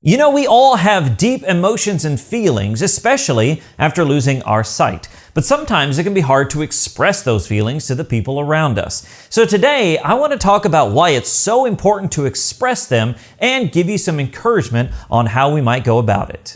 You know, we all have deep emotions and feelings, especially after losing our sight. But sometimes it can be hard to express those feelings to the people around us. So today, I want to talk about why it's so important to express them and give you some encouragement on how we might go about it.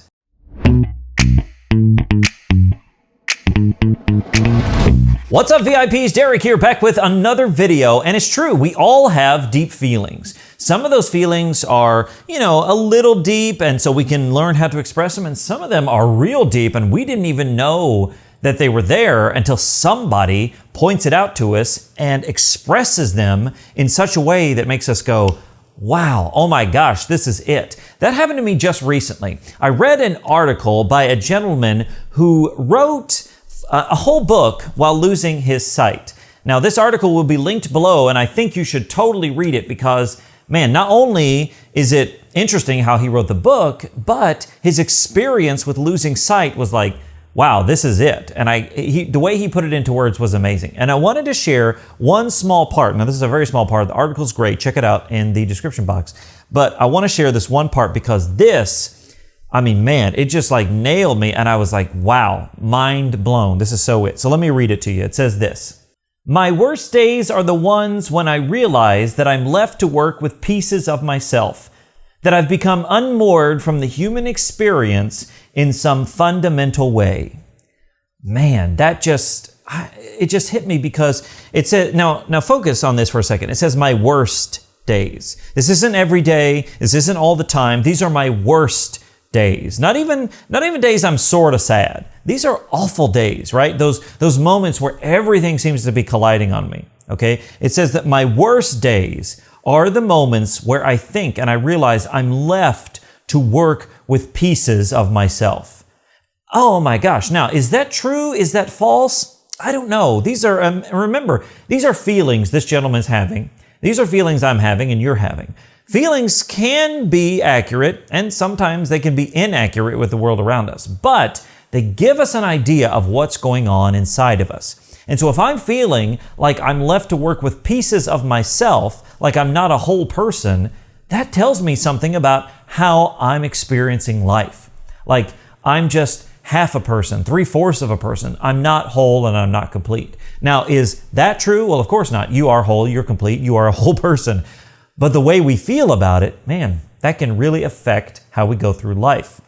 What's up, VIPs? Derek here, back with another video. And it's true, we all have deep feelings. Some of those feelings are, a little deep, and so we can learn how to express them. And some of them are real deep, and we didn't even know that they were there until somebody points it out to us and expresses them in such a way that makes us go, wow, oh my gosh, this is it. That happened to me just recently. I read an article by a gentleman who wrote a whole book while losing his sight. Now, this article will be linked below, and I think you should totally read it because, man, not only is it interesting how he wrote the book, but his experience with losing sight was like, wow, this is it. And the way he put it into words was amazing. And I wanted to share one small part. Now, this is a very small part. The article's great. Check it out in the description box. But I want to share this one part because it just nailed me. And I was like, wow, mind blown. This is so it. So let me read it to you. It says this: "My worst days are the ones when I realize that I'm left to work with pieces of myself, that I've become unmoored from the human experience in some fundamental way." Man, it just hit me because it said, now focus on this for a second. It says my worst days. This isn't every day. This isn't all the time. These are my worst days. Not even days I'm sort of sad. These are awful days, right? Those moments where everything seems to be colliding on me, okay? It says that my worst days are the moments where I think and I realize I'm left to work with pieces of myself. Oh my gosh. Now, is that true? Is that false? I don't know. These are, remember, these are feelings this gentleman's having. These are feelings I'm having and you're having. Feelings can be accurate, and sometimes they can be inaccurate with the world around us, but they give us an idea of what's going on inside of us. And so if I'm feeling like I'm left to work with pieces of myself, like I'm not a whole person, that tells me something about how I'm experiencing life. Like I'm just half a person, 3/4 of a person. I'm not whole and I'm not complete. Now, is that true? Well, of course not. You are whole, you're complete, you are a whole person. But the way we feel about it, man, that can really affect how we go through life.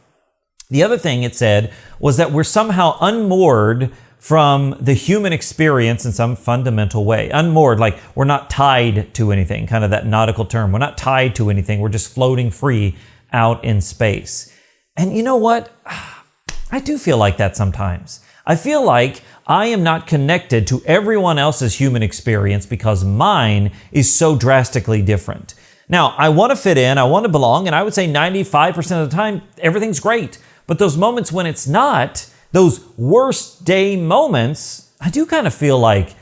The other thing it said was that we're somehow unmoored from the human experience in some fundamental way. Unmoored, like we're not tied to anything, kind of that nautical term. We're not tied to anything. We're just floating free out in space. And you know what? I do feel like that sometimes. I feel like I am not connected to everyone else's human experience because mine is so drastically different. Now, I want to fit in, I want to belong, and I would say 95% of the time, everything's great. But those moments when it's not, those worst day moments, I do kind of feel like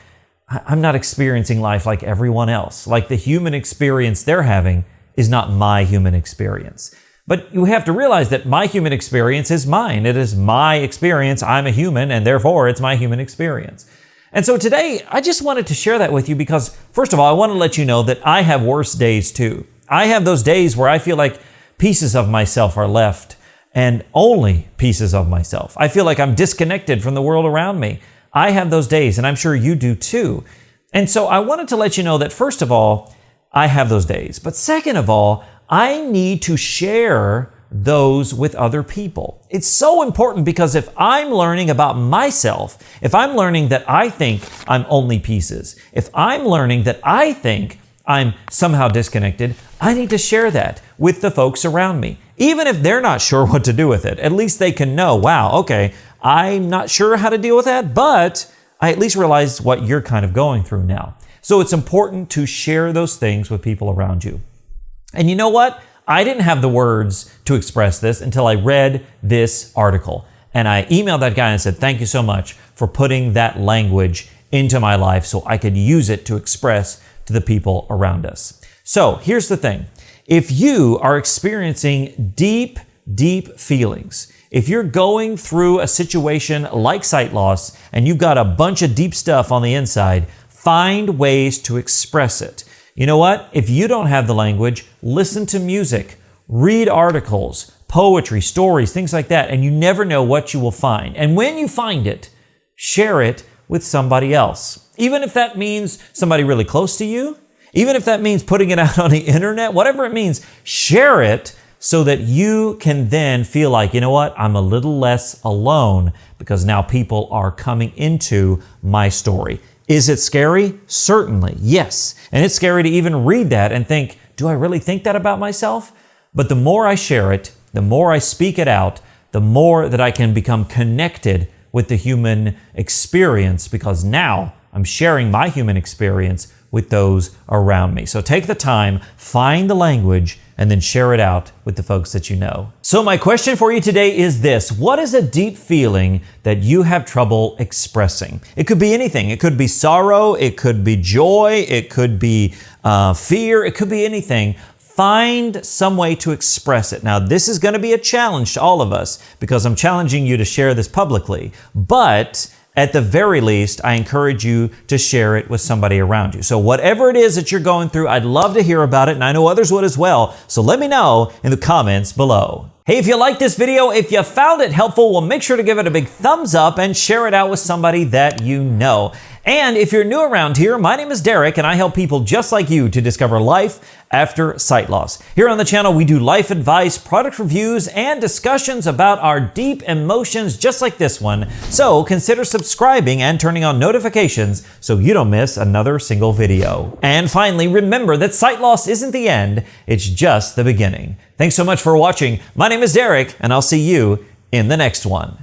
I'm not experiencing life like everyone else. Like the human experience they're having is not my human experience. But you have to realize that my human experience is mine. It is my experience. I'm a human, and therefore it's my human experience. And so today, I just wanted to share that with you because, first of all, I want to let you know that I have worse days too. I have those days where I feel like pieces of myself are left, and only pieces of myself. I feel like I'm disconnected from the world around me. I have those days, and I'm sure you do too. And so I wanted to let you know that, first of all, I have those days. But second of all, I need to share those with other people. It's so important because if I'm learning about myself, if I'm learning that I think I'm only pieces, if I'm learning that I think I'm somehow disconnected, I need to share that with the folks around me. Even if they're not sure what to do with it, at least they can know, wow, okay, I'm not sure how to deal with that, but I at least realize what you're kind of going through now. So it's important to share those things with people around you. And you know what? I didn't have the words to express this until I read this article. And I emailed that guy and said, thank you so much for putting that language into my life so I could use it to express to the people around us. So here's the thing. If you are experiencing deep feelings, if you're going through a situation like sight loss and you've got a bunch of deep stuff on the inside, find ways to express it. You know what? If you don't have the language, listen to music, Read articles, poetry, stories, things like that, and you never know what you will find. And when you find it, share it with somebody else. Even if that means somebody really close to you, even if that means putting it out on the internet, whatever it means, share it so that you can then feel like, you know what, I'm a little less alone because now people are coming into my story. Is it scary? Certainly, yes. And it's scary to even read that and think, do I really think that about myself? But the more I share it, the more I speak it out, the more that I can become connected with the human experience, because now I'm sharing my human experience with those around me. So take the time, find the language, and then share it out with the folks that you know. So my question for you today is this: what is a deep feeling that you have trouble expressing? It could be anything. It could be sorrow, it could be joy, it could be fear, it could be anything. Find some way to express it. Now, this is going to be a challenge to all of us because I'm challenging you to share this publicly, but at the very least, I encourage you to share it with somebody around you. So whatever it is that you're going through, I'd love to hear about it, and I know others would as well. So let me know in the comments below. Hey, if you liked this video, if you found it helpful, well, make sure to give it a big thumbs up and share it out with somebody that you know. And if you're new around here, my name is Derek, and I help people just like you to discover life after sight loss. Here on the channel, we do life advice, product reviews, and discussions about our deep emotions just like this one. So consider subscribing and turning on notifications so you don't miss another single video. And finally, remember that sight loss isn't the end, it's just the beginning. Thanks so much for watching. My name is Derek, and I'll see you in the next one.